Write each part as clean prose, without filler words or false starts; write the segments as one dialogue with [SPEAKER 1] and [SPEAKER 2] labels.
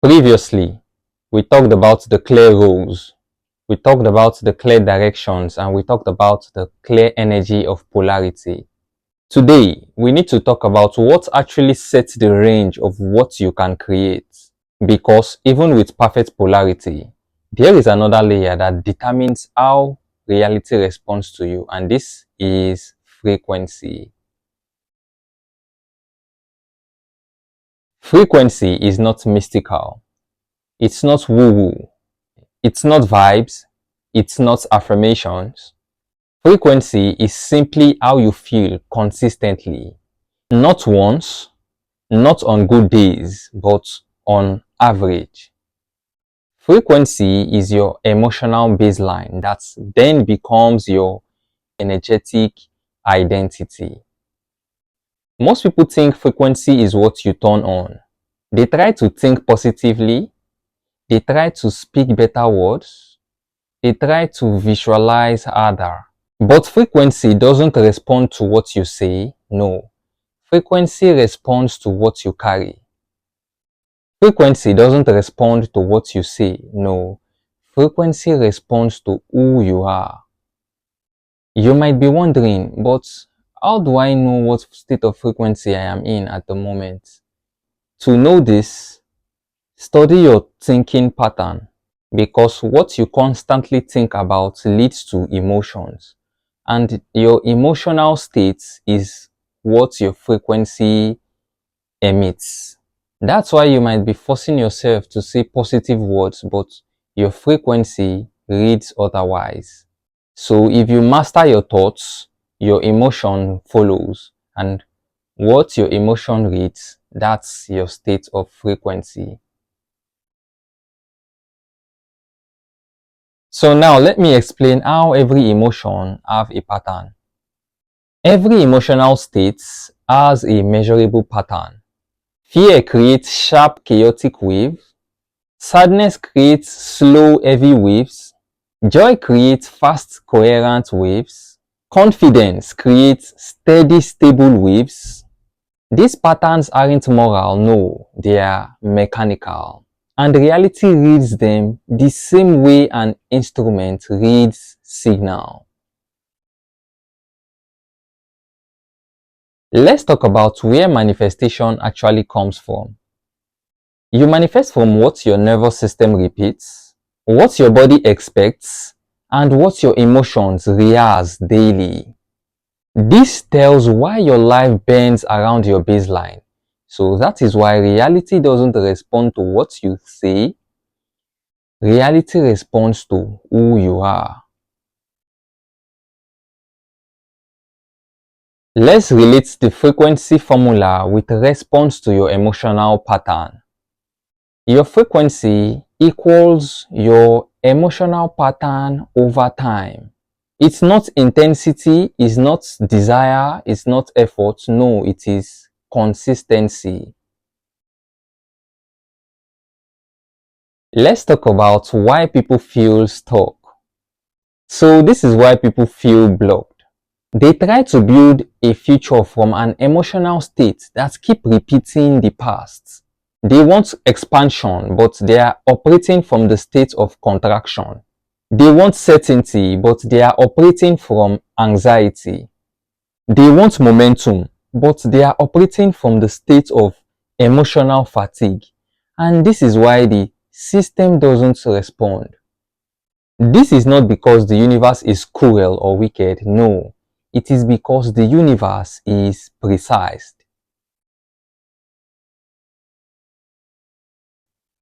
[SPEAKER 1] Previously, we talked about the clear roles, we talked about the clear directions, and we talked about the clear energy of polarity. Today, we need to talk about what actually sets the range of what you can create. Because even with perfect polarity, there is another layer that determines how reality responds to you, and this is frequency. Frequency is not mystical. It's not woo-woo. It's not vibes. It's not affirmations. Frequency is simply how you feel consistently. Not once, not on good days, but on average. Frequency is your emotional baseline that then becomes your energetic identity. Most people think frequency is what you turn on. They try to think positively. They try to speak better words. They try to visualize harder. But frequency doesn't respond to what you say, no. Frequency responds to what you carry. Frequency doesn't respond to what you say, no. Frequency responds to who you are. You might be wondering, but how do I know what state of frequency I am in at the moment? To know this, study your thinking pattern, because what you constantly think about leads to emotions. And your emotional state is what your frequency emits. That's why you might be forcing yourself to say positive words, but your frequency reads otherwise. So if you master your thoughts, your emotion follows. And what your emotion reads, that's your state of frequency. So now let me explain how every emotion have a pattern. Every emotional state has a measurable pattern. Fear creates sharp, chaotic waves. Sadness creates slow, heavy waves. Joy creates fast, coherent waves. Confidence creates steady, stable waves. These patterns aren't moral, no, they are mechanical. And reality reads them the same way an instrument reads signal. Let's talk about where manifestation actually comes from. You manifest from what your nervous system repeats, what your body expects, and what your emotions rehearse daily. This tells why your life bends around your baseline. So that is why reality doesn't respond to what you say. Reality responds to who you are. Let's relate the frequency formula with response to your emotional pattern. Your frequency equals your emotional pattern over time. It's not intensity, it's not desire, it's not effort. No, it is consistency. Let's talk about why people feel stuck. So this is why people feel blocked. They try to build a future from an emotional state that keep repeating the past. They want expansion, but they are operating from the state of contraction. They want certainty, but they are operating from anxiety. They want momentum, but they are operating from the state of emotional fatigue. And this is why the system doesn't respond. This is not because the universe is cruel or wicked, no. It is because the universe is precise.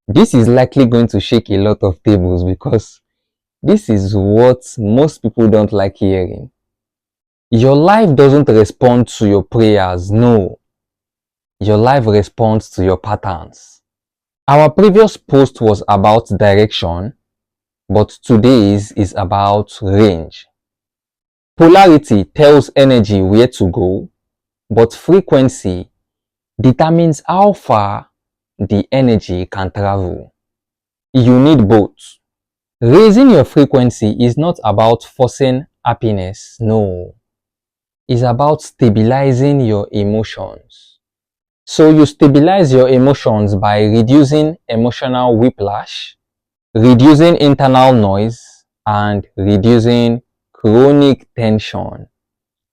[SPEAKER 1] This is likely going to shake a lot of tables because this is what most people don't like hearing. Your life doesn't respond to your prayers, no. Your life responds to your patterns. Our previous post was about direction, but today's is about range. Polarity tells energy where to go, but frequency determines how far the energy can travel. You need both. Raising your frequency is not about forcing happiness, no. It's about stabilizing your emotions. So you stabilize your emotions by reducing emotional whiplash, reducing internal noise, and reducing chronic tension.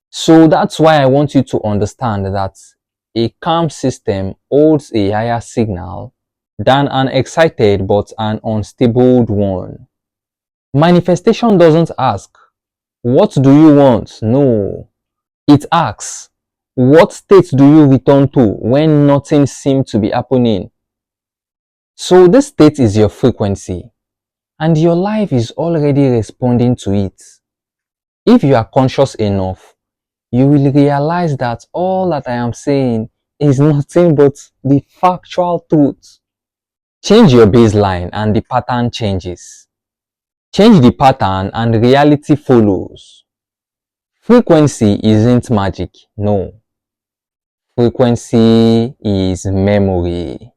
[SPEAKER 1] So that's why I want you to understand that a calm system holds a higher signal than an excited but an unstable one. Manifestation doesn't ask, "What do you want?" No. It asks, "What state do you return to when nothing seems to be happening?" So this state is your frequency, and your life is already responding to it. If you are conscious enough, you will realize that all that I am saying is nothing but the factual truth. Change your baseline and the pattern changes. Change the pattern and reality follows. Frequency isn't magic, no. Frequency is memory.